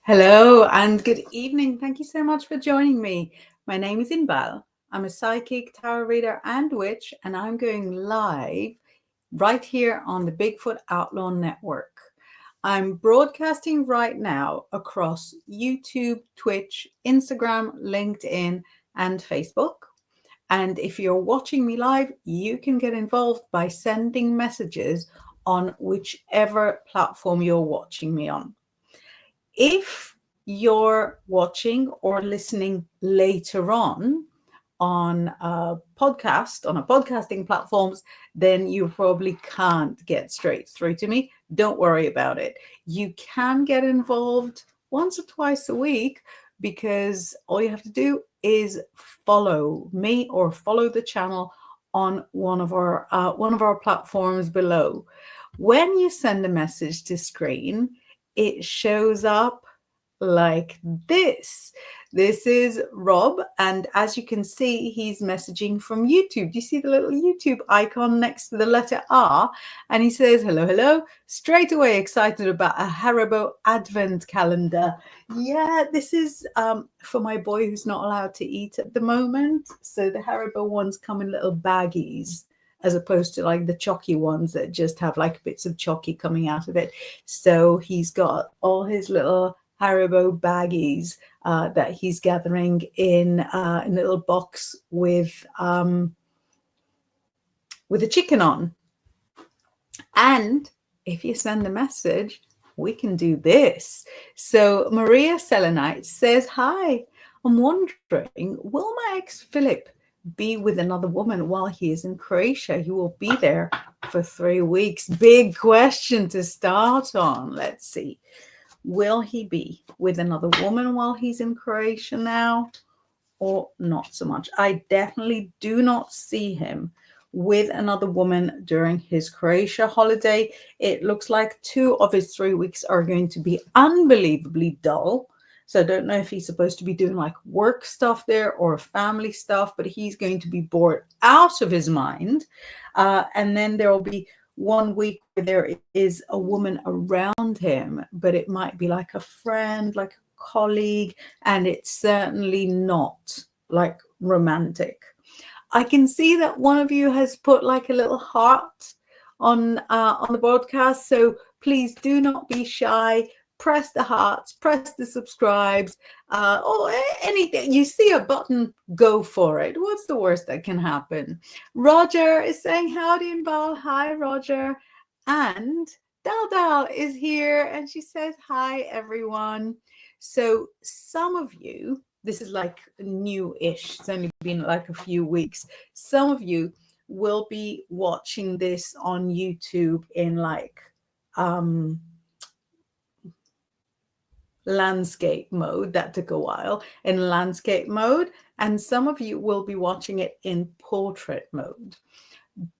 Hello and good evening. Thank you so much for joining me. My name is Inbaal. I'm a psychic, tarot reader and witch, and I'm going live right here on the Bigfoot Outlaw Network. I'm broadcasting right now across YouTube, Twitch, Instagram, LinkedIn, and Facebook. And if you're watching me live, you can get involved by sending messages on whichever platform you're watching me on. If you're watching or listening later on a podcasting platforms, then you probably can't get straight through to me. Don't worry about it. You can get involved once or twice a week, because all you have to do is follow me or follow the channel on one of our platforms below. When you send a message to screen, it shows up like this. This is Rob, and as you can see, he's messaging from YouTube. Do you see the little YouTube icon next to the letter R? And he says, hello, hello. Straight away excited about a Haribo advent calendar. Yeah, this is for my boy who's not allowed to eat at the moment. So the Haribo ones come in little baggies, as opposed to like the chalky ones that just have like bits of chalky coming out of it. So he's got all his little Haribo baggies that he's gathering in a little box with a chicken on. And if you send a message, we can do this. So Maria Selenite says, hi, I'm wondering, will my ex Philip be with another woman while he is in Croatia? He will be there for 3 weeks. Big question to start on. Let's see. Will he be with another woman while he's in Croatia now, or not so much? I definitely do not see him with another woman during his Croatia holiday. It looks like 2 of his 3 weeks are going to be unbelievably dull. So I don't know if he's supposed to be doing like work stuff there or family stuff, but he's going to be bored out of his mind. And then there will be 1 week where there is a woman around him, but it might be like a friend, like a colleague, and it's certainly not like romantic. I can see that one of you has put like a little heart on the broadcast, so please do not be shy. Press the hearts, press the subscribes, or anything. You see a button, go for it. What's the worst that can happen? Roger is saying, howdy, Inbal. Hi, Roger. And Dal Dal is here, and she says, hi, everyone. So some of you, this is like new-ish. It's only been like a few weeks. Some of you will be watching this on YouTube in like landscape mode. That took a while, in landscape mode, and some of you will be watching it in portrait mode.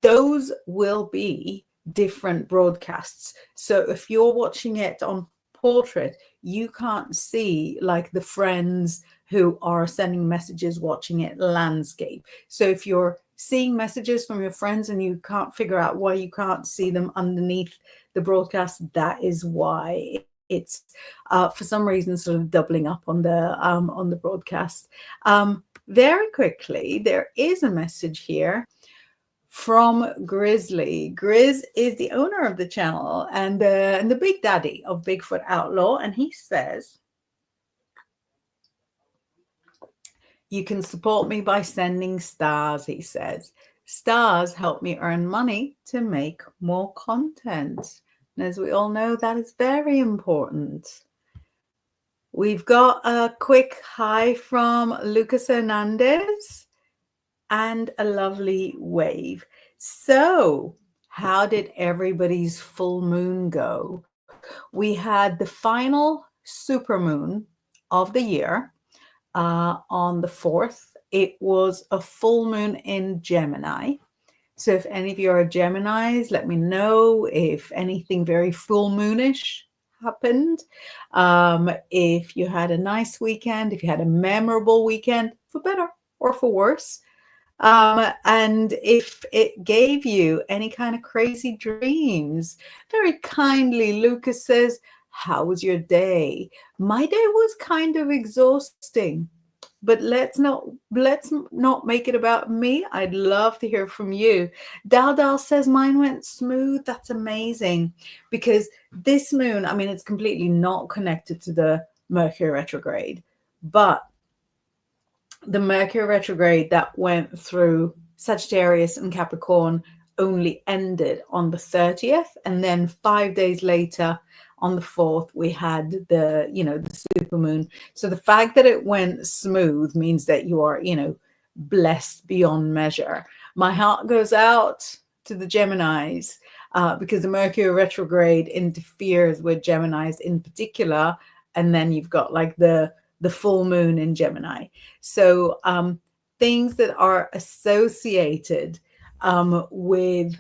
Those will be different broadcasts. So if you're watching it on portrait, you can't see like the friends who are sending messages watching it landscape. So if you're seeing messages from your friends and you can't figure out why you can't see them underneath the broadcast, that is why it's for some reason sort of doubling up on the broadcast. Very quickly, there is a message here from Grizzly. Grizz is the owner of the channel and the big daddy of Bigfoot Outlaw, and he says, you can support me by sending stars, he says. Stars help me earn money to make more content. And as we all know, that is very important. We've got a quick hi from Lucas Hernandez and a lovely wave. So how did everybody's full moon go? We had the final supermoon of the year on the 4th. It was a full moon in Gemini. So if any of you are Geminis, let me know if anything very full moonish happened. If you had a nice weekend, if you had a memorable weekend, for better or for worse. And if it gave you any kind of crazy dreams. Very kindly, Lucas says, How was your day? My day was kind of exhausting, but let's not make it about me. I'd love to hear from you. Dal says mine went smooth. That's amazing, because this moon, I mean, it's completely not connected to the Mercury retrograde, but the Mercury retrograde that went through Sagittarius and Capricorn only ended on the 30th, and then 5 days later on the 4th we had the super moon. So the fact that it went smooth means that you are blessed beyond measure. My heart goes out to the Geminis, because the Mercury retrograde interferes with Geminis in particular, and then you've got like the full moon in Gemini. So things that are associated with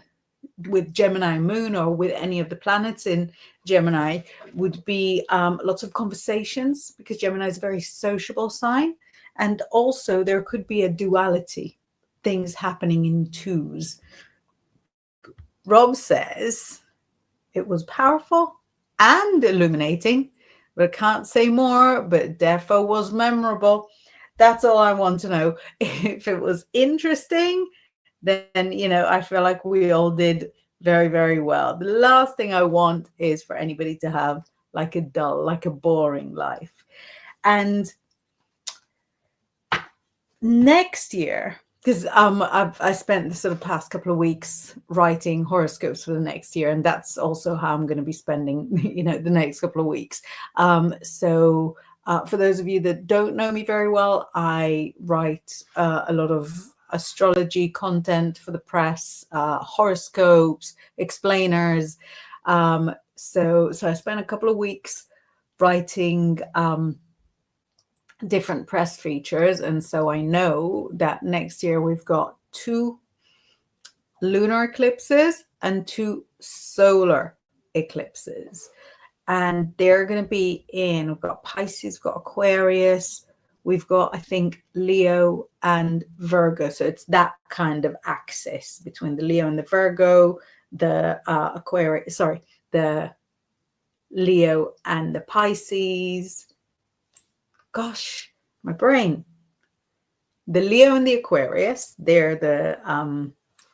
Gemini moon or with any of the planets in Gemini would be lots of conversations, because Gemini is a very sociable sign. And also there could be a duality, things happening in twos. Rob says it was powerful and illuminating, but I can't say more, but defo was memorable. That's all I want to know. If it was interesting, then, I feel like we all did very, very well. The last thing I want is for anybody to have like a dull, like a boring life. And next year, because I spent the sort of past couple of weeks writing horoscopes for the next year, and that's also how I'm going to be spending the next couple of weeks. So for those of you that don't know me very well, I write a lot of astrology content for the press, horoscopes, explainers. So I spent a couple of weeks writing different press features, and so I know that next year we've got 2 lunar eclipses and 2 solar eclipses, and they're going to be we've got Pisces, we've got Aquarius, we've got, I think, Leo and Virgo. So it's that kind of axis between the Leo and the Virgo, the the Leo and the Pisces. Gosh, my brain. The Leo and the Aquarius, they're the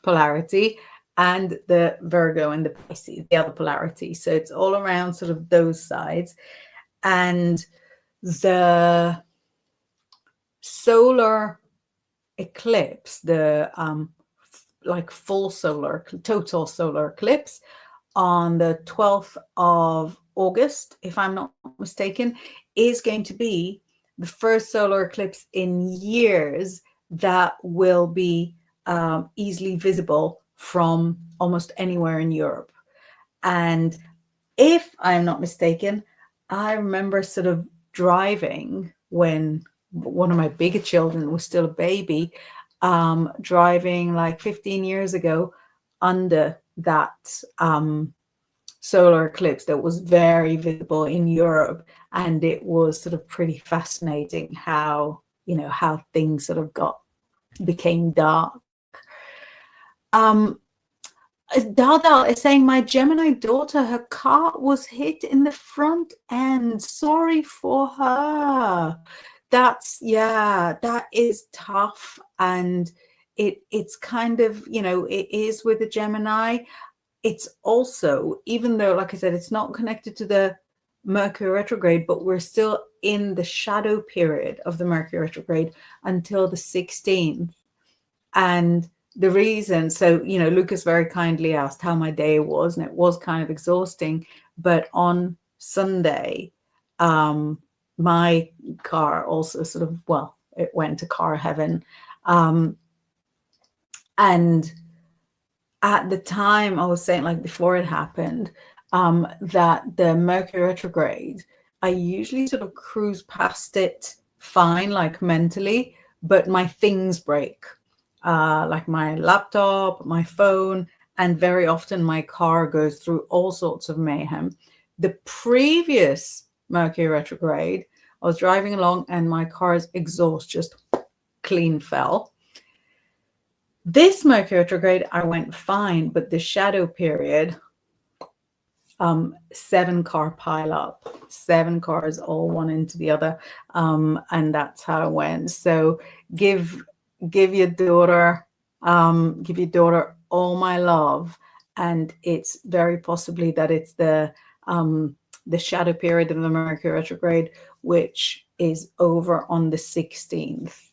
polarity, and the Virgo and the Pisces, the other polarity. So it's all around sort of those sides. And the solar eclipse, the like full solar, total solar eclipse on the 12th of August, if I'm not mistaken, is going to be the first solar eclipse in years that will be easily visible from almost anywhere in Europe. And if I'm not mistaken, I remember sort of driving when one of my bigger children was still a baby, driving like 15 years ago under that solar eclipse that was very visible in Europe. And it was sort of pretty fascinating how things sort of became dark. Dada is saying, my Gemini daughter, her car was hit in the front end. Sorry for her. That is tough. And it's kind of, it is with the Gemini. It's also, even though, like I said, it's not connected to the Mercury retrograde, but we're still in the shadow period of the Mercury retrograde until the 16th. And the reason, so, Lucas very kindly asked how my day was, and it was kind of exhausting. But on Sunday, my car also sort of, it went to car heaven. And at the time, I was saying, like before it happened, that the Mercury retrograde, I usually sort of cruise past it fine, like mentally, but my things break, like my laptop, my phone, and very often my car goes through all sorts of mayhem. The previous Mercury retrograde, I was driving along and my car's exhaust just clean fell. This Mercury retrograde, I went fine, but the shadow period, 7-car pile up, 7 cars all one into the other, and that's how it went. So give your daughter all my love, and it's very possibly that it's the shadow period of the Mercury retrograde, which is over on the 16th.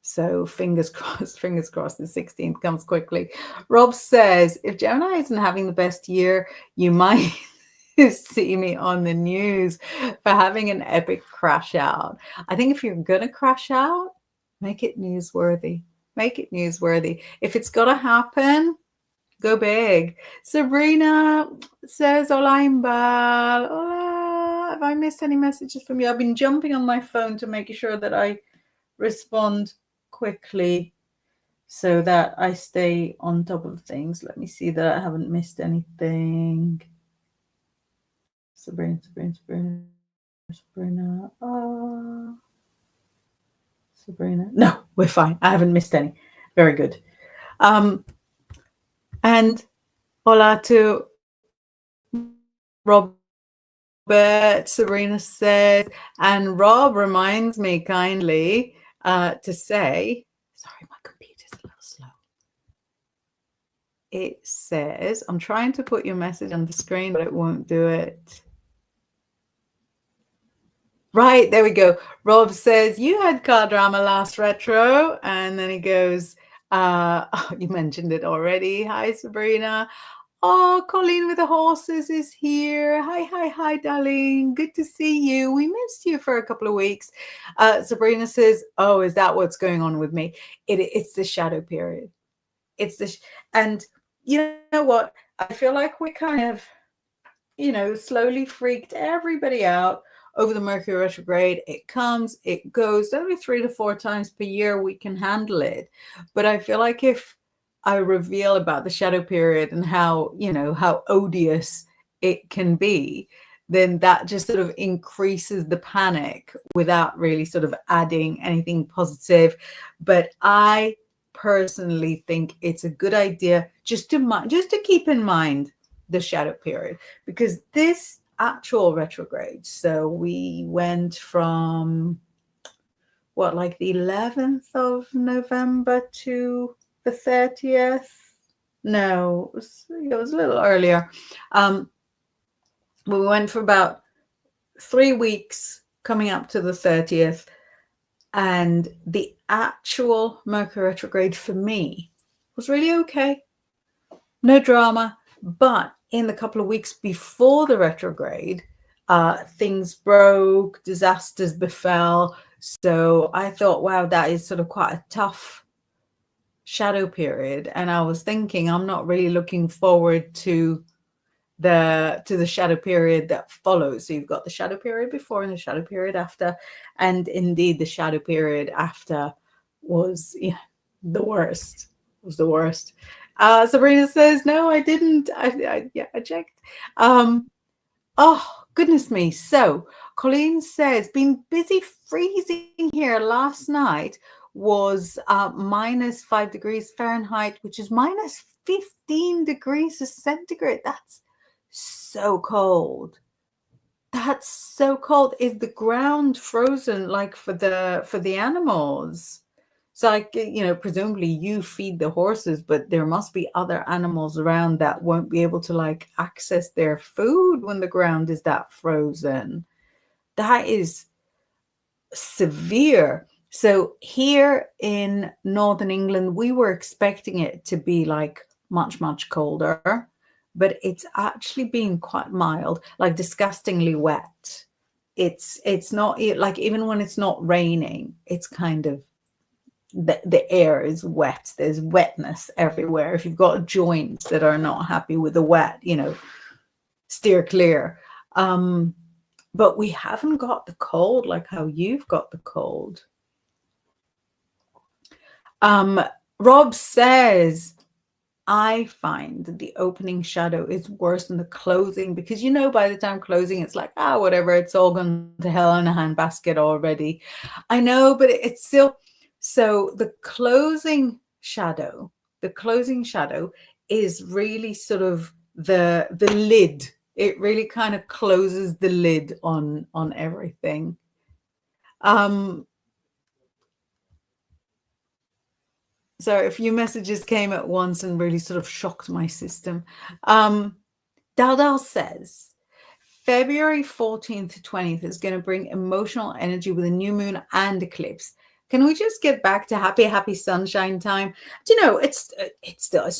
So fingers crossed, the 16th comes quickly. Rob says, if Gemini isn't having the best year, you might see me on the news for having an epic crash out. I think if you're going to crash out, make it newsworthy. Make it newsworthy. If it's got to happen, go big. Sabrina says, hola, Inbaal. Hola. Have I missed any messages from you? I've been jumping on my phone to make sure that I respond quickly so that I stay on top of things. Let me see that I haven't missed anything. Sabrina. Sabrina. No, we're fine. I haven't missed any. Very good. And hola to Robert, Sabrina says, and Rob reminds me kindly to say, sorry, my computer's a little slow. It says, I'm trying to put your message on the screen, but it won't do it. Right, there we go. Rob says, you had car drama last retro. And then he goes, oh, you mentioned it already. Hi, Sabrina. Oh, Colleen with the horses is here. Hi, darling. Good to see you. We missed you for a couple of weeks. Sabrina says, oh, is that what's going on with me? It's the shadow period. It's the, and you know what? I feel like we kind of, slowly freaked everybody out over the Mercury retrograde. It comes, it goes. Only 3 to 4 times per year we can handle it. But I feel like if I reveal about the shadow period and how, how odious it can be, then that just sort of increases the panic without really sort of adding anything positive. But I personally think it's a good idea just to keep in mind the shadow period, because this actual retrograde, so we went from like the 11th of November to the 30th. No, it was a little earlier. We went for about 3 weeks coming up to the 30th, and the actual Mercury retrograde for me was really okay. No drama. But in the couple of weeks before the retrograde, things broke, disasters befell. So I thought, wow, that is sort of quite a tough shadow period. And I was thinking, I'm not really looking forward to the shadow period that follows. So you've got the shadow period before and the shadow period after. And indeed, the shadow period after was the worst. It was the worst. Sabrina says, no, I didn't. I checked. Oh, goodness me. So Colleen says, been busy freezing here. Last night was minus 5 degrees Fahrenheit, which is minus 15 degrees centigrade. That's so cold. That's so cold. Is the ground frozen like for the animals? So like, presumably you feed the horses, but there must be other animals around that won't be able to like access their food when the ground is that frozen. That is severe. So here in Northern England, we were expecting it to be like much, much colder, but it's actually been quite mild, like disgustingly wet. It's not like, even when it's not raining, it's kind of, the air is wet. There's wetness everywhere. If you've got joints that are not happy with the wet, steer clear. But we haven't got the cold like how you've got the cold. Rob says, I find that the opening shadow is worse than the closing, because by the time closing, it's like, whatever, it's all gone to hell in a handbasket already. I know, but it's still. So the closing shadow is really sort of the lid It really kind of closes the lid on everything. So a few messages came at once and really sort of shocked my system. Daldal says, February 14th to 20th is going to bring emotional energy with a new moon and eclipse. Can we just get back to happy sunshine time? Do you know, it's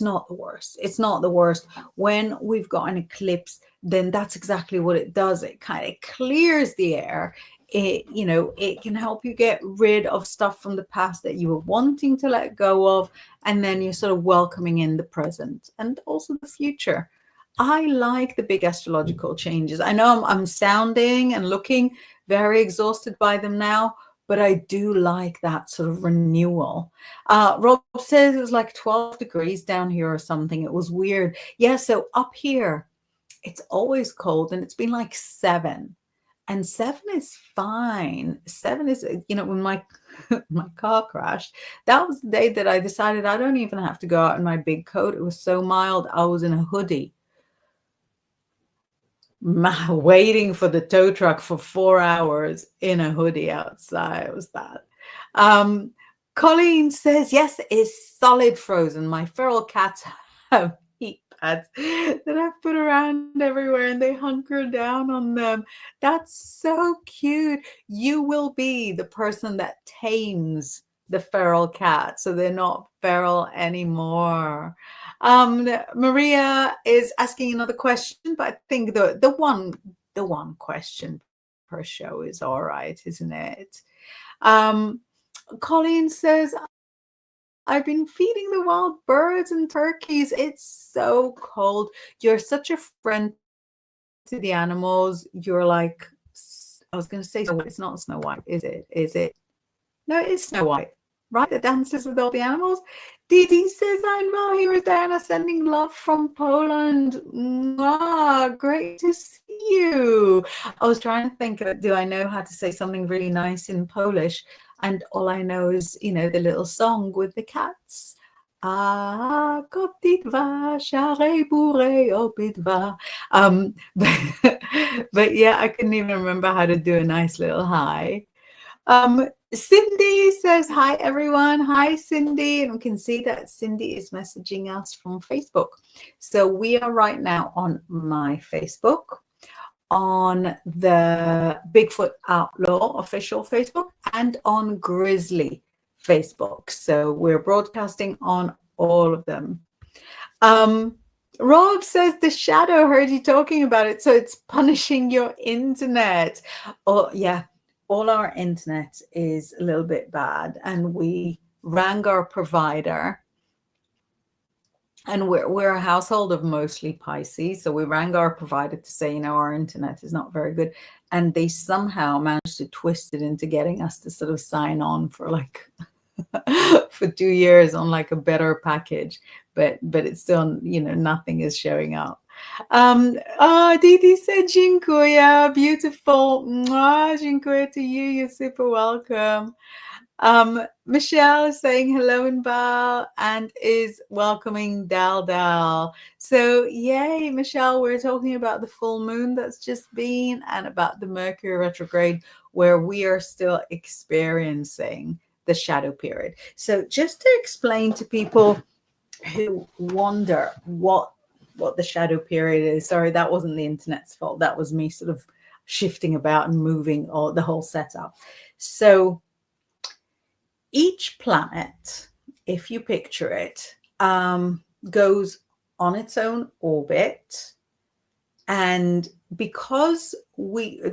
not the worst. It's not the worst. When we've got an eclipse, then that's exactly what it does. It kind of clears the air. It can help you get rid of stuff from the past that you were wanting to let go of, and then you're sort of welcoming in the present and also the future. I like the big astrological changes. I know I'm sounding and looking very exhausted by them now, but I do like that sort of renewal. Rob says it was like 12 degrees down here or something. It was weird. Yeah, so up here, it's always cold, and it's been like 7. And 7 is fine. 7 is, when my car crashed, that was the day that I decided I don't even have to go out in my big coat. It was so mild. I was in a hoodie, waiting for the tow truck for 4 hours in a hoodie outside. It was bad. Colleen says, yes, it's solid frozen. My feral cats have heat pads that I've put around everywhere, and they hunker down on them. That's so cute. You will be the person that tames the feral cat, so they're not feral anymore. Maria is asking another question, but I think the one question per show is all right, isn't it? Colleen says, I've been feeding the wild birds and turkeys. It's so cold. You're such a friend to the animals. You're like, I was going to say, it's not Snow White, is it? Is it? No, it is Snow White, right? That dances with all the animals. Didi says, Inbaal, here is Diana sending love from Poland. Mwah, great to see you. I was trying to think, do I know how to say something really nice in Polish? And all I know is, the little song with the cats. Ah, koptitva, share bure opitva. But yeah, I couldn't even remember how to do a nice little hi. Cindy says, hi, everyone. Hi, Cindy. And we can see that Cindy is messaging us from Facebook. So we are right now on my Facebook, on the Bigfoot Outlaw official Facebook, and on Grizzly Facebook. So we're broadcasting on all of them. Rob says the shadow, heard you talking about it, so it's punishing your internet. Oh yeah, all our internet is a little bit bad, and we rang our provider, and we're a household of mostly Pisces, so we rang our provider to say, our internet is not very good, and they somehow managed to twist it into getting us to sort of sign on for like for 2 years on like a better package, but it's still, nothing is showing up. Didi said dziękuję, beautiful. Mwah, dziękuję to you, you're super welcome. Michelle is saying hello, Inbaal, and is welcoming Dal. So yay, Michelle, we're talking about the full moon that's just been, and about the Mercury retrograde, where we are still experiencing the shadow period. So just to explain to people who wonder what the shadow period is, sorry, that wasn't the internet's fault. That was me sort of shifting about and moving the whole setup. So each planet, if you picture it, goes on its own orbit. And because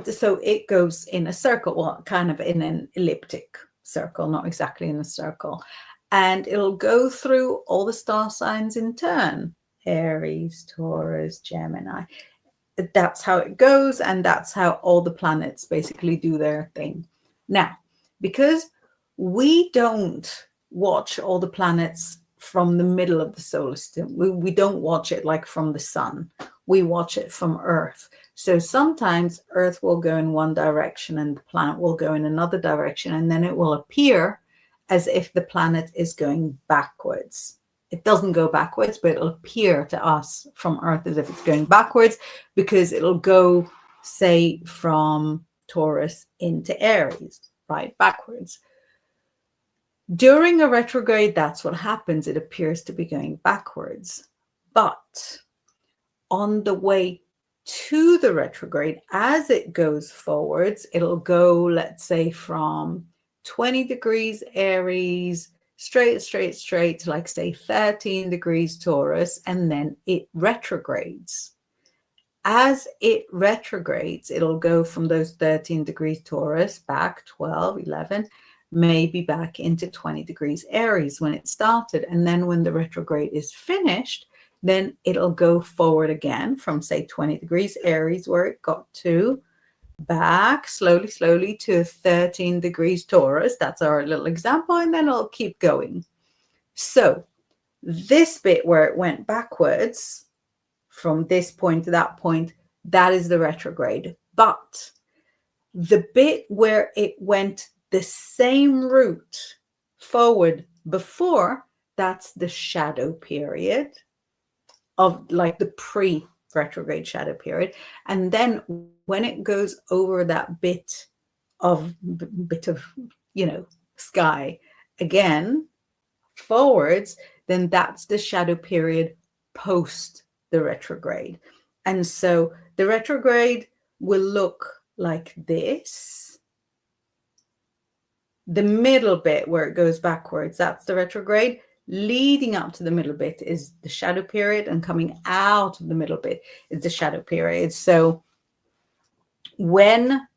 so it goes in a circle, well, kind of in an elliptic circle, not exactly in a circle. And it'll go through all the star signs in turn: Aries, Taurus, Gemini. That's how it goes. And that's how all the planets basically do their thing. Now, because we don't watch all the planets from the middle of the solar system, we don't watch it like from the sun. We watch it from Earth. So sometimes Earth will go in one direction and the planet will go in another direction, and then it will appear as if the planet is going backwards. it doesn't go backwards, but it'll appear to us from Earth as if it's going backwards, because it'll go, say, from Taurus into Aries, right, backwards. During a retrograde, that's what happens. It appears to be going backwards. But on the way to the retrograde, as it goes forwards, it'll go, let's say, from 20 degrees Aries, straight to, like, say, 13 degrees Taurus, and then it retrogrades. As it retrogrades, it'll go from those 13 degrees Taurus back 12, 11, maybe back into 20 degrees Aries when it started. And then when the retrograde is finished, then it'll go forward again from, say, 20 degrees Aries, where it got to, back slowly to 13 degrees Taurus. That's our little example. And then it'll keep going. So this bit where it went backwards from this point to that point, that is the retrograde. But the bit where it went the same route forward before, that's the shadow period, of like the pre-retrograde shadow period. And then when it goes over that bit of sky again forwards, then that's the shadow period post the retrograde. And so the retrograde will look like this. The middle bit where it goes backwards, that's the retrograde. Leading up to the middle bit is the shadow period, and coming out of the middle bit is the shadow period. So when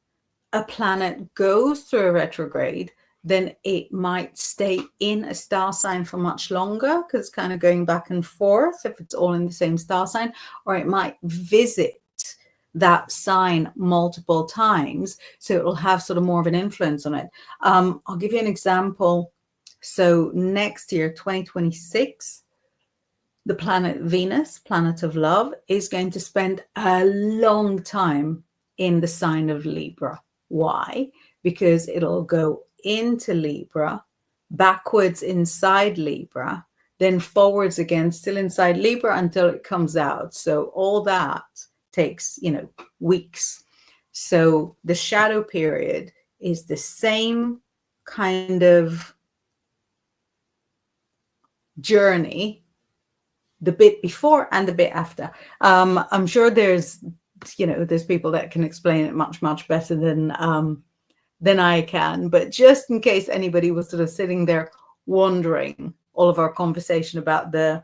a planet goes through a retrograde, then it might stay in a star sign for much longer, because it's kind of going back and forth if it's all in the same star sign, or it might visit that sign multiple times, so it will have sort of more of an influence on it. I'll give you an example. So next year, 2026, the planet Venus, planet of love, is going to spend a long time in the sign of Libra. Why? Because it'll go into Libra, backwards inside Libra, then forwards again, still inside Libra, until it comes out. So all that takes, weeks. So the shadow period is the same kind of journey, the bit before and the bit after. I'm sure there's people that can explain it much better than I can, but just in case anybody was sort of sitting there wondering, all of our conversation about the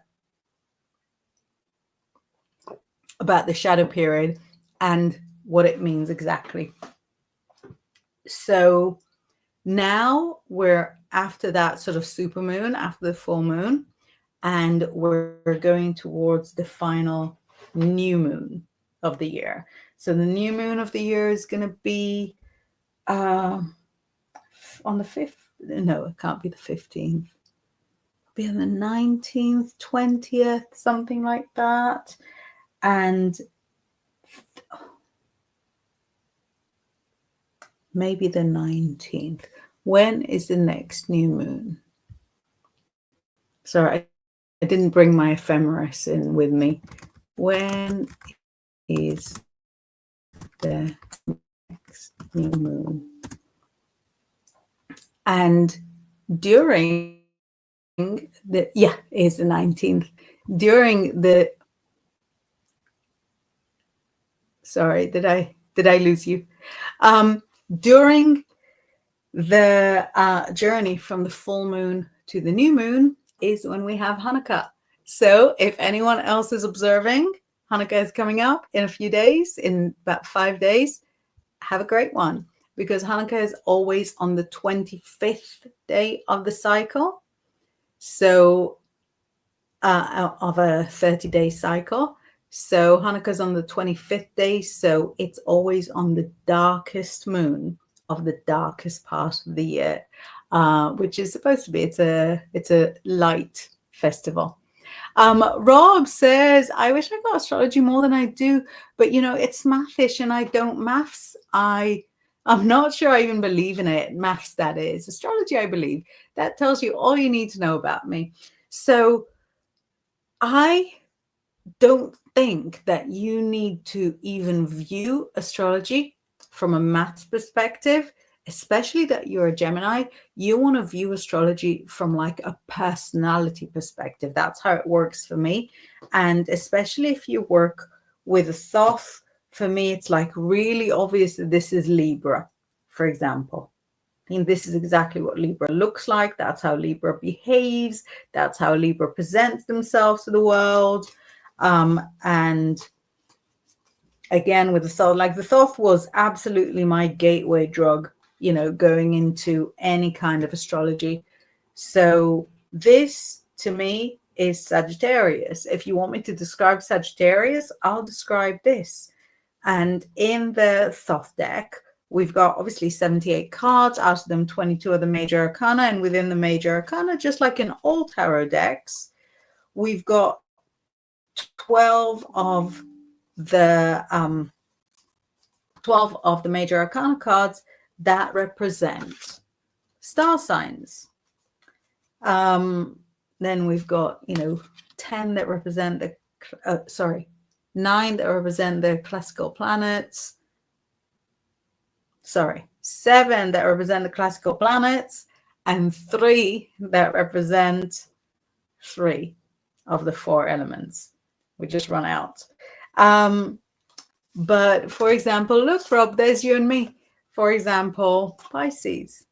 shadow period and what it means exactly. So now we're after that sort of supermoon, after the full moon, and we're going towards the final new moon of the year. So the new moon of the year is going to be on the 5th. No, it can't be the 15th. It'll be on the 19th, 20th, something like that. And maybe the 19th. When is the next new moon? Sorry, I didn't bring my ephemeris in with me. When is the next new moon? And during the, it is the 19th. During the, sorry, did I lose you? During the journey from the full moon to the new moon is when we have Hanukkah. So if anyone else is observing, Hanukkah is coming up in a few days, in about 5 days. Have a great one, because Hanukkah is always on the 25th day of the cycle. So of a 30-day cycle. So Hanukkah's on the 25th day. So it's always on the darkest moon of the darkest part of the year, which is supposed to be, it's a light festival. Rob says, I wish I got astrology more than I do, but it's mathish and I don't maths. I'm not sure I even believe in it. Maths, that is. Astrology, I believe. That tells you all you need to know about me. So I don't think that you need to even view astrology from a maths perspective, especially that you're a Gemini. You want to view astrology from like a personality perspective. That's how it works for me. And especially if you work with a Thoth, for me, it's like really obvious that this is Libra, for example. And this is exactly what Libra looks like. That's how Libra behaves. That's how Libra presents themselves to the world. And again, with the Thoth, like the Thoth was absolutely my gateway drug, you know, going into any kind of astrology. So this to me is Sagittarius. If you want me to describe Sagittarius, I'll describe this. And in the Thoth deck, we've got obviously 78 cards, out of them 22 are the major arcana. And within the major arcana, just like in all tarot decks, we've got 12 of the 12 of the major arcana cards that represent star signs. Then we've got, 10 that represent the 9 that represent the classical planets. 7 that represent the classical planets, and 3 that represent 3 of the 4 elements. We just run out. But for example, look, Rob, there's you and me. For example, Pisces.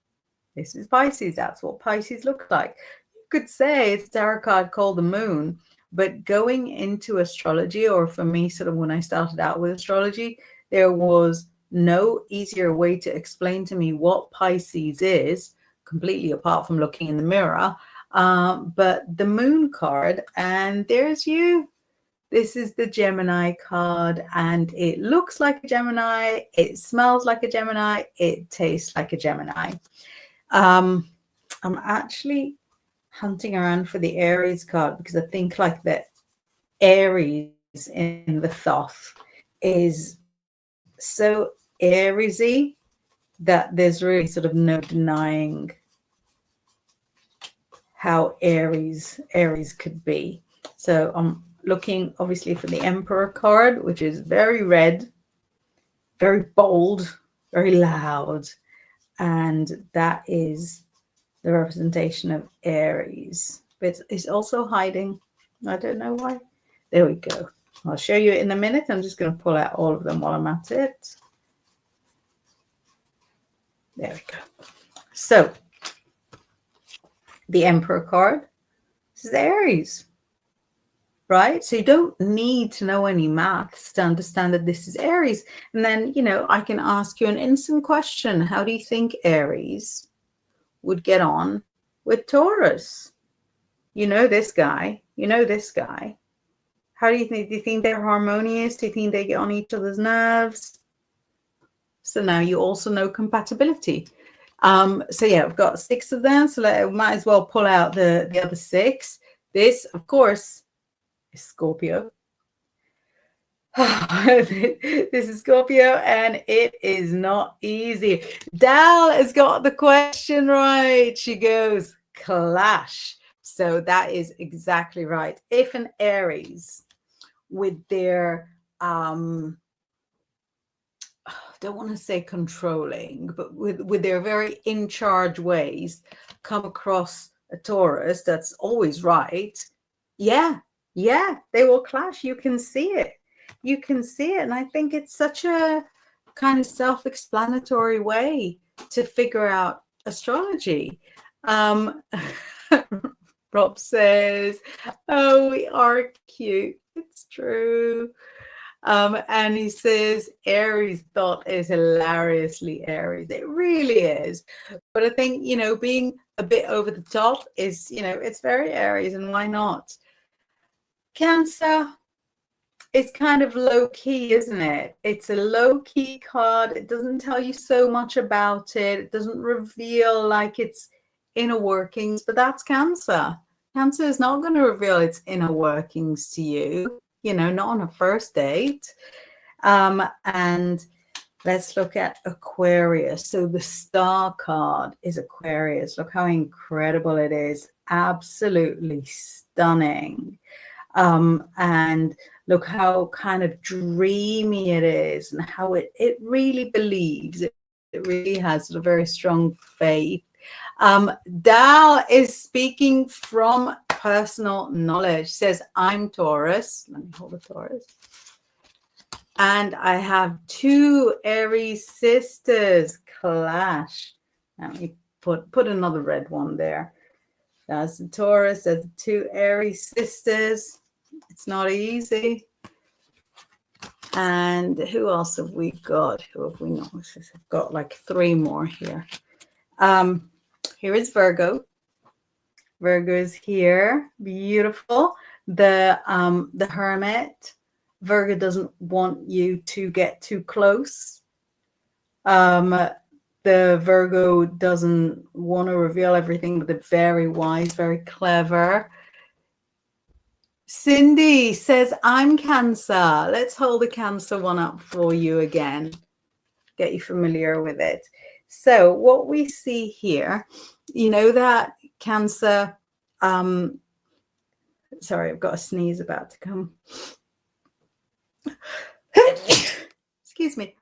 This is Pisces. That's what Pisces look like. You could say it's a tarot card called the moon, but going into astrology, or for me, sort of when I started out with astrology, there was no easier way to explain to me what Pisces is, completely apart from looking in the mirror. But the moon card, and there's you. This is the Gemini card, and it looks like a Gemini. It smells like a Gemini. It tastes like a Gemini. I'm actually hunting around for the Aries card because I think like the Aries in the Thoth is so Ariesy that there's really sort of no denying how Aries could be. So I'm looking obviously for the Emperor card, which is very red, very bold, very loud, and that is the representation of Aries. But it's also hiding. I don't know why. There we go. I'll show you in a minute. I'm just going to pull out all of them while I'm at it. There we go. So the Emperor card, this is Aries, right? So you don't need to know any maths to understand that this is Aries. And then, I can ask you an instant question. How do you think Aries would get on with Taurus? You know this guy. How do you think? Do you think they're harmonious? Do you think they get on each other's nerves? So now you also know compatibility. So yeah, I've got 6 of them. So I might as well pull out the other 6. This, of course, is Scorpio. This is Scorpio, and it is not easy. Dal has got the question right. She goes, clash. So that is exactly right. If an Aries with their don't want to say controlling, but with their very in charge ways come across a Taurus that's always right, yeah, they will clash. You can see it. And I think it's such a kind of self-explanatory way to figure out astrology. Rob says, oh, we are cute. It's true. And he says, Aries thought is hilariously Aries. It really is. But I think, being a bit over the top is, it's very Aries, and why not? Cancer is kind of low key, isn't it? It's a low key card. It doesn't tell you so much about it. It doesn't reveal like its inner workings, but that's Cancer. Cancer is not going to reveal its inner workings to you, not on a first date. And let's look at Aquarius. So the star card is Aquarius. Look how incredible it is. Absolutely stunning. And look how kind of dreamy it is, and how it really believes. It really has a very strong faith. Dal is speaking from personal knowledge. Says, I'm Taurus. Let me hold a Taurus. And I have two Aries sisters clash. Let me put another red one there. That's the Taurus. That's the two Aries sisters. It's not easy. And who else have we got? Who have we not? I've got like three more here. Here is Virgo. Virgo is here. Beautiful. The Hermit. Virgo doesn't want you to get too close. The Virgo doesn't want to reveal everything, but they're very wise, very clever. Cindy says, I'm Cancer. Let's hold the Cancer one up for you again. Get you familiar with it. So what we see here, you know that Cancer, sorry, I've got a sneeze about to come. Excuse me.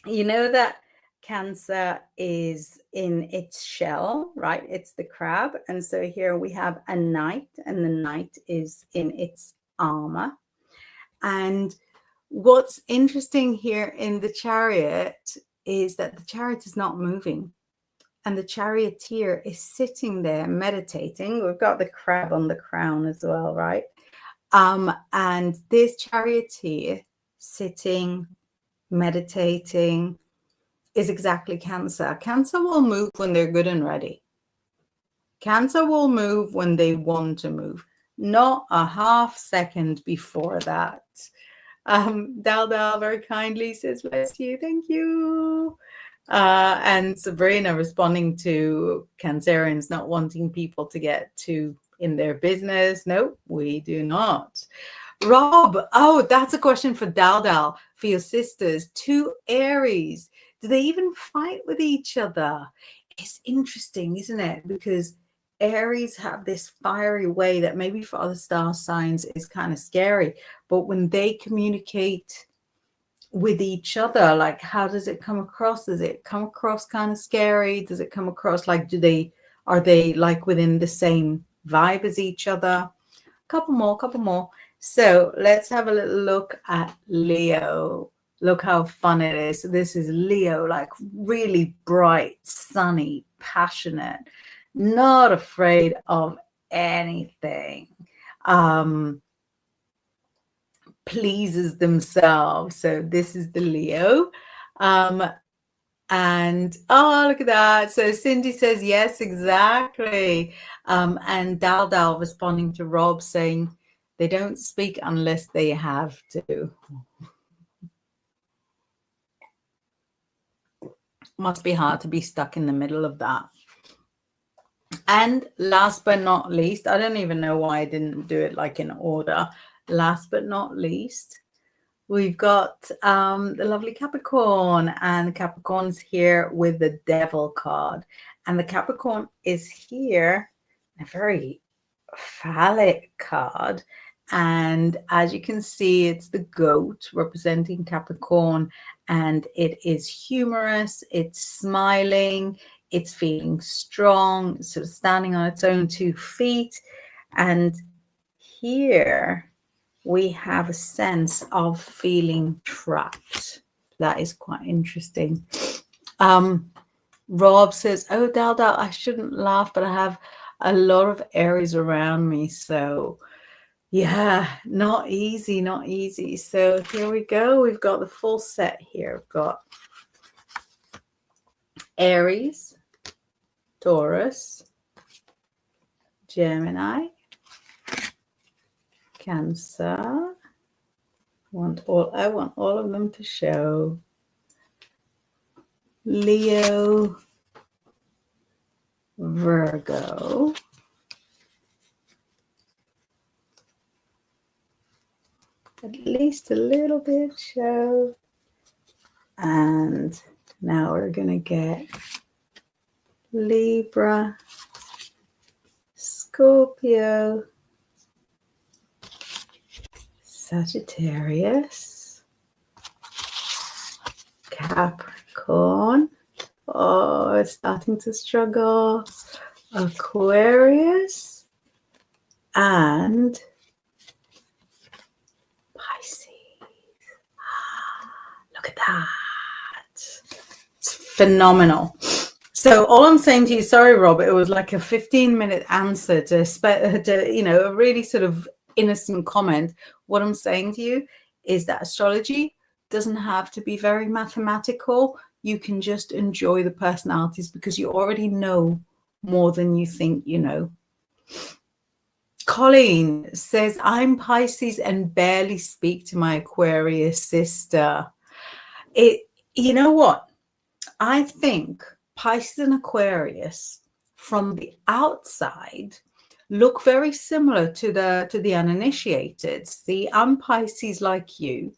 You know that Cancer is in its shell, right? It's the crab. And so here we have a knight, and the knight is in its armor. And what's interesting here in the Chariot is that the Chariot is not moving. And the charioteer is sitting there meditating. We've got the crab on the crown as well, right? And this charioteer sitting, meditating, is exactly Cancer. Cancer will move when they're good and ready. Cancer will move when they want to move, not a half second before that. Dal very kindly says, bless you, thank you. And Sabrina responding to Cancerians not wanting people to get too in their business. No, we do not. Rob, oh, that's a question for Dal for your sisters. Two Aries. Do they even fight with each other? It's interesting, isn't it? Because Aries have this fiery way that maybe for other star signs is kind of scary. But when they communicate with each other, like, how does it come across? Does it come across kind of scary? Does it come across like, are they like within the same vibe as each other? Couple more. So let's have a little look at Leo. Look how fun it is. So this is Leo, like really bright, sunny, passionate, not afraid of anything, pleases themselves. So this is the Leo. And oh, look at that. So Cindy says, yes, exactly. And Dal responding to Rob saying, they don't speak unless they have to. Must be hard to be stuck in the middle of that. And last but not least, I don't even know why I didn't do it like in order. Last but not least, we've got the lovely Capricorn, and Capricorn's here with the Devil card. And the Capricorn is here, a very phallic card. And as you can see, it's the goat representing Capricorn, and it is humorous, it's smiling, it's feeling strong, sort of standing on its own 2 feet. And here we have a sense of feeling trapped. That is quite interesting. Rob says, oh, Dal, I shouldn't laugh, but I have a lot of Aries around me. So yeah, not easy. So here we go. We've got the full set here. We've got Aries, Taurus, Gemini, Cancer. I want all of them to show. Leo, Virgo, at least a little bit show. And now we're going to get Libra, Scorpio, Sagittarius, Capricorn, oh, it's starting to struggle, Aquarius, and Pisces. Look at that. It's phenomenal. So all I'm saying to you, sorry, Rob, it was like a 15-minute answer to, a really sort of innocent comment. What I'm saying to you is that astrology doesn't have to be very mathematical. You can just enjoy the personalities because you already know more than you think you know. Colleen says, I'm Pisces and barely speak to my Aquarius sister. You know what? I think Pisces and Aquarius from the outside look very similar to the uninitiated. See, I'm Pisces like you,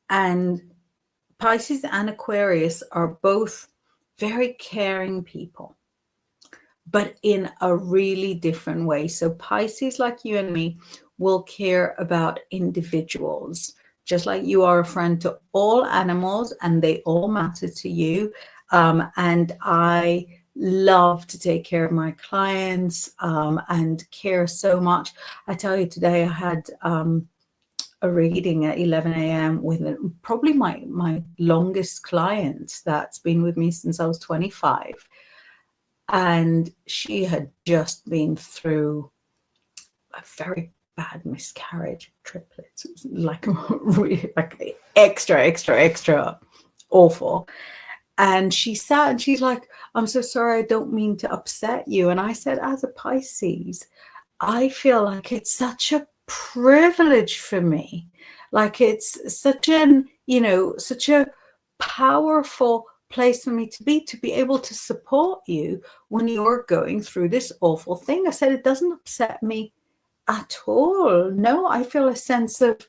and Pisces and Aquarius are both very caring people, but in a really different way. So Pisces, like you and me, will care about individuals, just like you are a friend to all animals and they all matter to you. And I love to take care of my clients and care so much. I tell you, today I had a reading at 11 a.m. with probably my longest client that's been with me since I was 25. And she had just been through a very bad miscarriage, triplets. It was like really like extra awful. And she sat and she's like, I'm so sorry, I don't mean to upset you. And I said, as a Pisces, I feel like it's such a privilege for me. Like it's such such a powerful place for me to be able to support you when you're going through this awful thing. I said, it doesn't upset me at all. No, I feel a sense of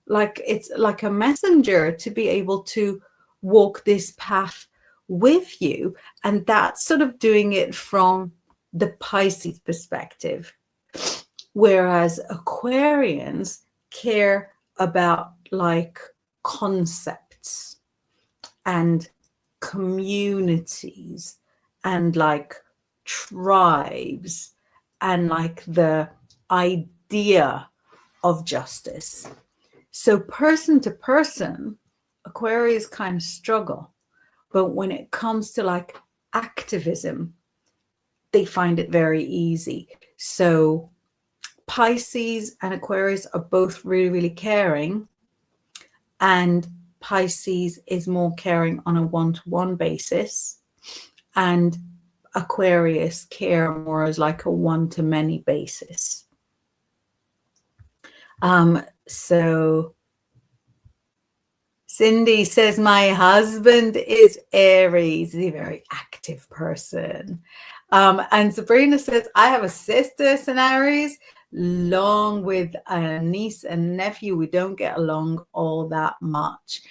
like it's like a messenger to be able to walk this path with you. And that's sort of doing it from the Pisces perspective. Whereas Aquarians care about like concepts and communities and like tribes and like the idea of justice. So person to person, Aquarius kind of struggle. But when it comes to like activism, they find it very easy. So Pisces and Aquarius are both really, really caring. And Pisces is more caring on a one-to-one basis. And Aquarius care more as like a one-to-many basis. So Cindy says, my husband is Aries. He's a very active person. And Sabrina says, I have a sister in Aries, along with a niece and nephew. We don't get along all that much.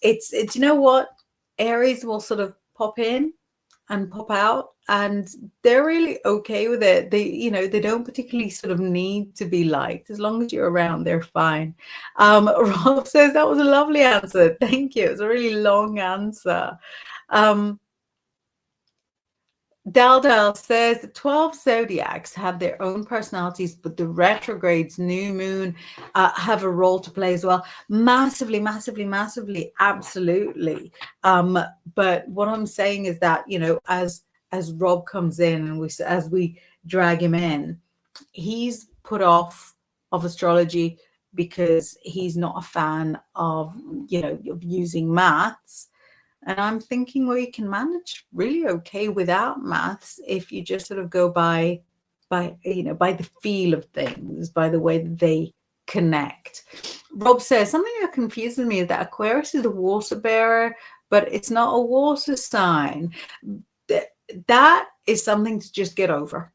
It's you know what? Aries will sort of pop in and pop out, and they're really okay with it. They don't particularly sort of need to be liked. As long as you're around, they're fine. Rob says that was a lovely answer. Thank you. It's a really long answer. Dal says the 12 zodiacs have their own personalities, but the retrogrades, new moon, have a role to play as well. Massively, absolutely. But what I'm saying is that, as Rob comes in and as we drag him in, he's put off of astrology because he's not a fan of using maths. And I'm thinking, well, you can manage really okay without maths if you just sort of go by the feel of things, by the way that they connect. Rob says, something that confuses me is that Aquarius is a water bearer, but it's not a water sign. That is something to just get over.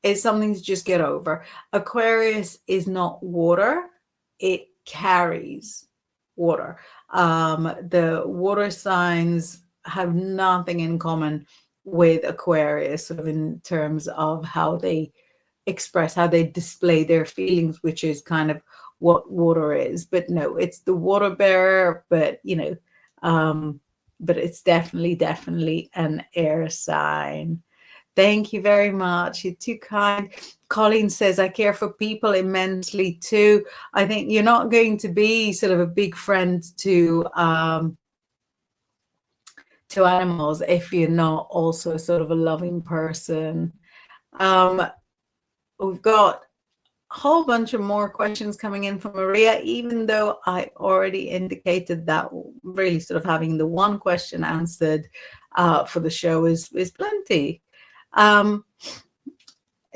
It's something to just get over. Aquarius is not water. It carries water. The water signs have nothing in common with Aquarius, sort of in terms of how they express, how they display their feelings, which is kind of what water is. But no, it's the water bearer, but but it's definitely an air sign. Thank you very much. You're too kind. Colleen says, I care for people immensely too. I think you're not going to be sort of a big friend to animals if you're not also sort of a loving person. We've got a whole bunch of more questions coming in from Maria, even though I already indicated that really sort of having the one question answered for the show is plenty.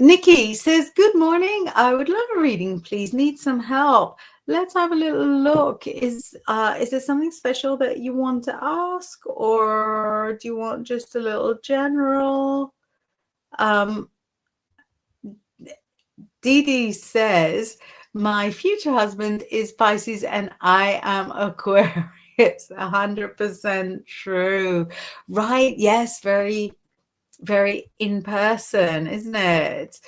Nikki says, good morning. I would love a reading, please. Need some help. Let's have a little look. Is there something special that you want to ask, or do you want just a little general? Dee Dee says, my future husband is Pisces and I am Aquarius. 100% true. Right. Yes. Very in person, isn't it?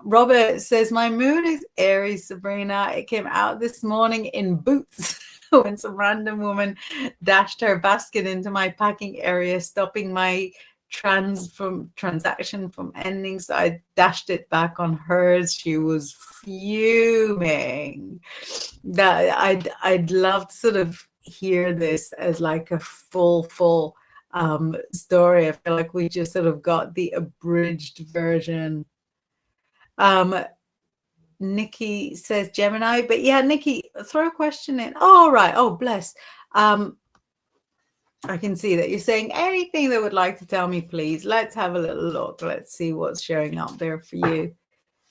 Robert says, my moon is Aries, Sabrina. It came out this morning in boots when some random woman dashed her basket into my packing area, stopping my transaction from ending. So I dashed it back on hers. She was fuming. That I'd love to sort of hear this as like a full story. I feel like we just sort of got the abridged version. Nikki says Gemini, but yeah, Nikki, throw a question in. Oh, right. Oh, bless. I can see that you're saying anything that would like to tell me, please. Let's have a little look. Let's see what's showing up there for you.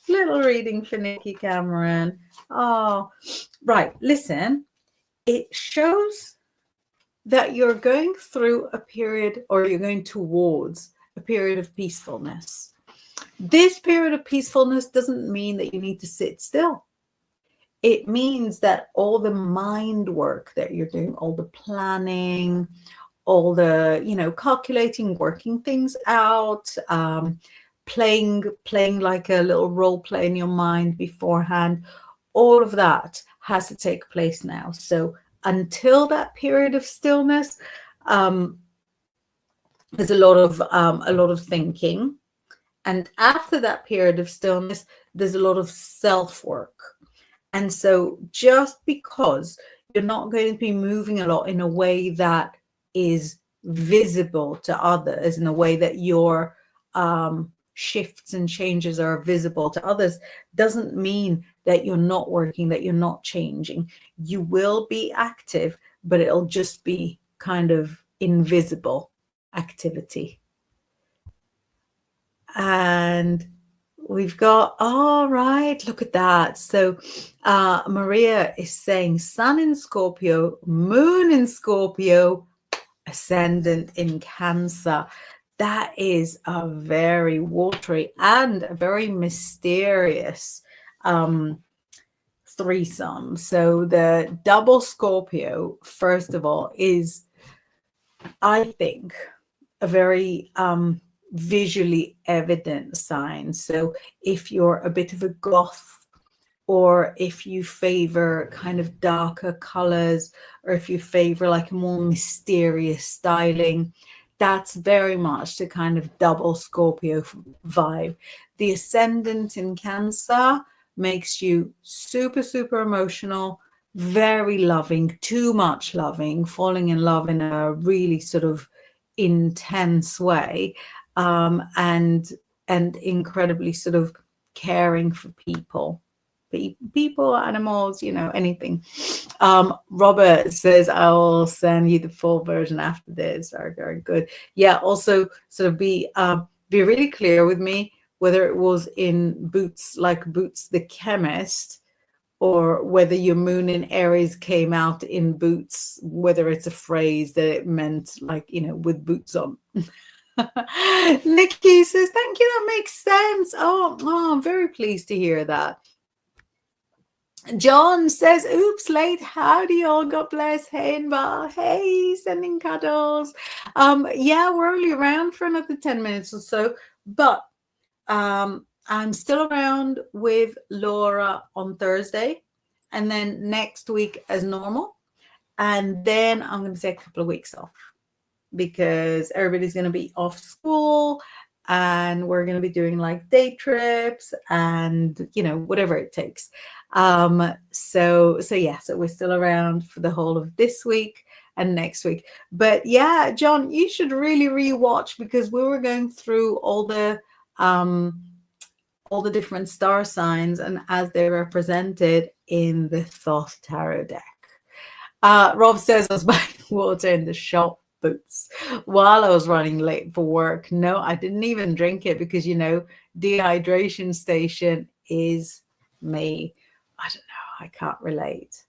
Little reading for Nikki Cameron. Oh, right. Listen, it shows that you're going through a period, or you're going towards a period of peacefulness. This period of peacefulness doesn't mean that you need to sit still. It means that all the mind work that you're doing, all the planning, all the, calculating, working things out, playing like a little role play in your mind beforehand, all of that has to take place now. So until that period of stillness, there's a lot of thinking, and after that period of stillness, there's a lot of self-work. And so just because you're not going to be moving a lot in a way that is visible to others, in a way that your shifts and changes are visible to others, doesn't mean that you're not working, that you're not changing. You will be active, but it'll just be kind of invisible activity. And we've got, all right, look at that. So Maria is saying Sun in Scorpio, Moon in Scorpio, Ascendant in Cancer. That is a very watery and a very mysterious threesome. So the double Scorpio, first of all, is, I think, a very visually evident sign. So if you're a bit of a goth, or if you favor kind of darker colors, or if you favor like a more mysterious styling, that's very much the kind of double Scorpio vibe. The ascendant in Cancer makes you super, super emotional, very loving, too much loving, falling in love in a really sort of intense way, and incredibly sort of caring for people, animals, anything. Robert says, I'll send you the full version after this. Very, very good. Yeah, also sort of be really clear with me whether it was in Boots, like Boots the Chemist, or whether your moon in Aries came out in Boots, whether it's a phrase that it meant like, with boots on. Nikki says, thank you, that makes sense. Oh, I'm very pleased to hear that. John says, oops, late. Howdy, y'all. God bless. Hey, Inbaal. Hey, sending cuddles. Yeah, we're only around for another 10 minutes or so, but I'm still around with Laura on Thursday, and then next week as normal. And then I'm going to take a couple of weeks off because everybody's going to be off school, and we're going to be doing like day trips and, you know, whatever it takes. So we're still around for the whole of this week and next week. But yeah, John, you should really rewatch, because we were going through all the different star signs and as they're represented in the Thoth Tarot deck. Rob says I was buying water in the shop boots while I was running late for work. No, I didn't even drink it because, you know, dehydration station is me. I don't know. I can't relate.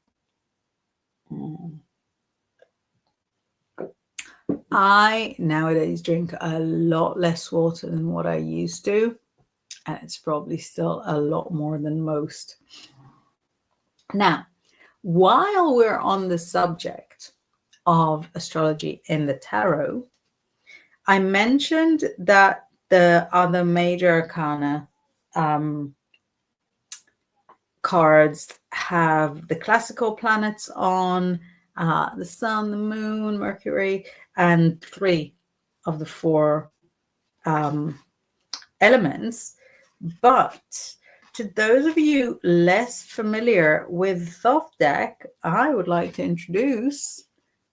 I nowadays drink a lot less water than what I used to, and it's probably still a lot more than most. Now, while we're on the subject of astrology in the tarot, I mentioned that the other major arcana cards have the classical planets on, the sun, the moon, Mercury, and 3 of the 4 elements. But to those of you less familiar with Thoth deck, I would like to introduce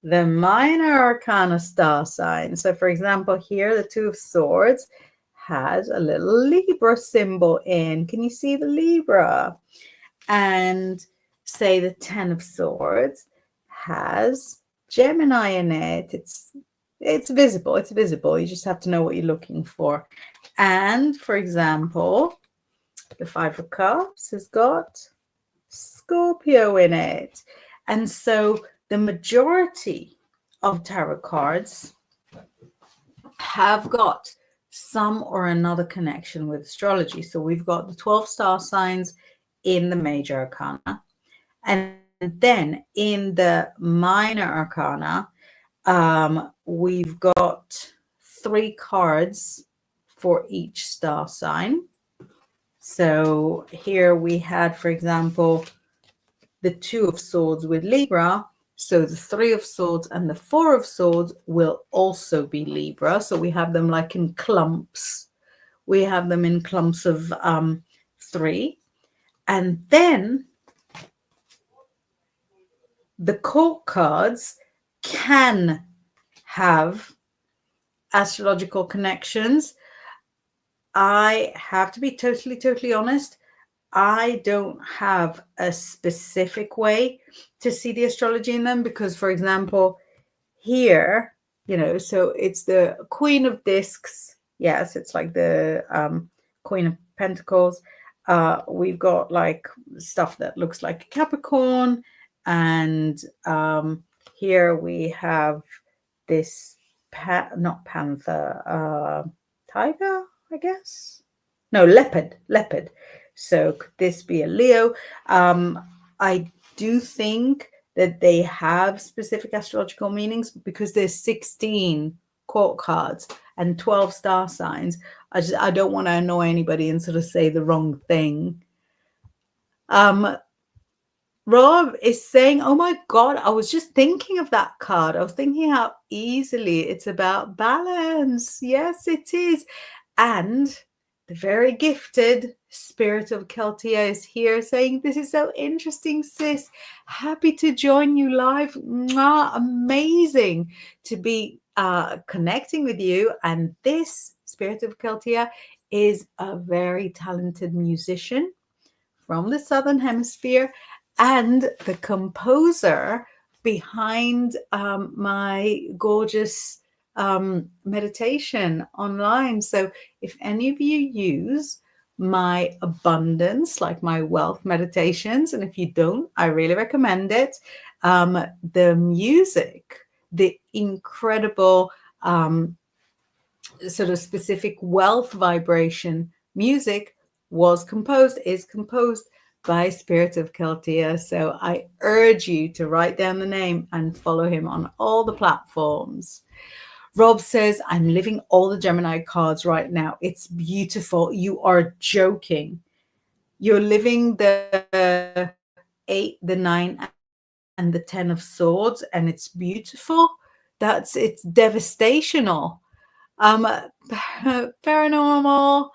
the minor arcana star sign. So for example, here the 2 of Swords has a little Libra symbol in. Can you see the Libra? And say the 10 of Swords has Gemini in it. It's visible. It's visible. You just have to know what you're looking for. And for example, the 5 of Cups has got Scorpio in it. And so the majority of tarot cards have got some or another connection with astrology. So we've got the 12 star signs in the major arcana. And then in the minor arcana, we've got 3 cards for each star sign. So here we had, for example, the 2 of Swords with Libra. So the 3 of Swords and the 4 of Swords will also be Libra. So we have them like in clumps. We have them in clumps of 3. And then the court cards can have astrological connections. I have to be totally honest. I don't have a specific way to see the astrology in them because, for example, here, you know, so it's the Queen of Discs. Yes, it's like the Queen of Pentacles. We've got like stuff that looks like a Capricorn. And here we have this, not panther, tiger, I guess. No, leopard. So could this be a Leo? I do think that they have specific astrological meanings because there's 16 court cards and 12 star signs. I don't want to annoy anybody and sort of say the wrong thing. Rob is saying, oh my God, I was just thinking of that card. I was thinking how easily it's about balance. Yes, it is. And the very gifted Spirit of Celtia is here saying, this is so interesting, sis. Happy to join you live. Mwah, amazing to be connecting with you. And this Spirit of Celtia is a very talented musician from the Southern Hemisphere and the composer behind my gorgeous meditation online. So if any of you use my abundance, like my wealth meditations, and if you don't, I really recommend it. The music, the incredible sort of specific wealth vibration music is composed by Spirit of Celtia. So I urge you to write down the name and follow him on all the platforms. Rob says, I'm living all the Gemini cards right now. It's beautiful. You are joking. You're living the 8, the 9, and the 10 of swords, and it's beautiful. It's devastational. Paranormal,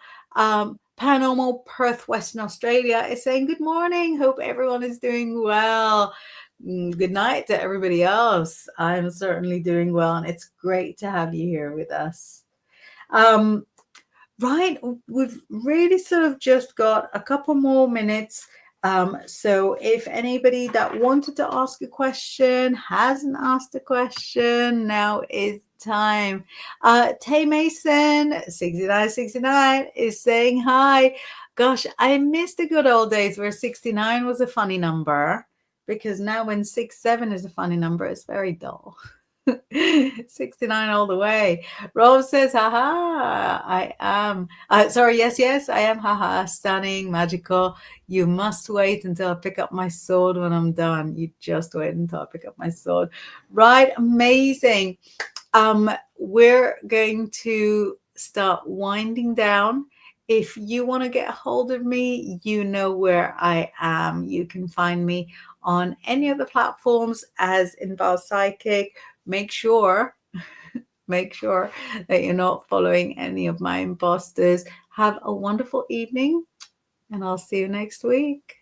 Paranormal Perth, Western Australia is saying good morning. Hope everyone is doing well. Good night to everybody else. I'm certainly doing well, and it's great to have you here with us. Right, we've really sort of just got a couple more minutes. So if anybody that wanted to ask a question hasn't asked a question, now is time. Tay Mason 6969 is saying hi. Gosh, I miss the good old days where 69 was a funny number, because now when 67 is a funny number, it's very dull. 69 all the way. Rob says, haha, I am. Sorry, yes, I am. Haha, stunning, magical. You must wait until I pick up my sword when I'm done. You just wait until I pick up my sword. Right, amazing. We're going to start winding down. If you want to get a hold of me, you know where I am. You can find me on any of the platforms as Inbaal Psychic. Make sure that you're not following any of my imposters. Have a wonderful evening, and I'll see you next week.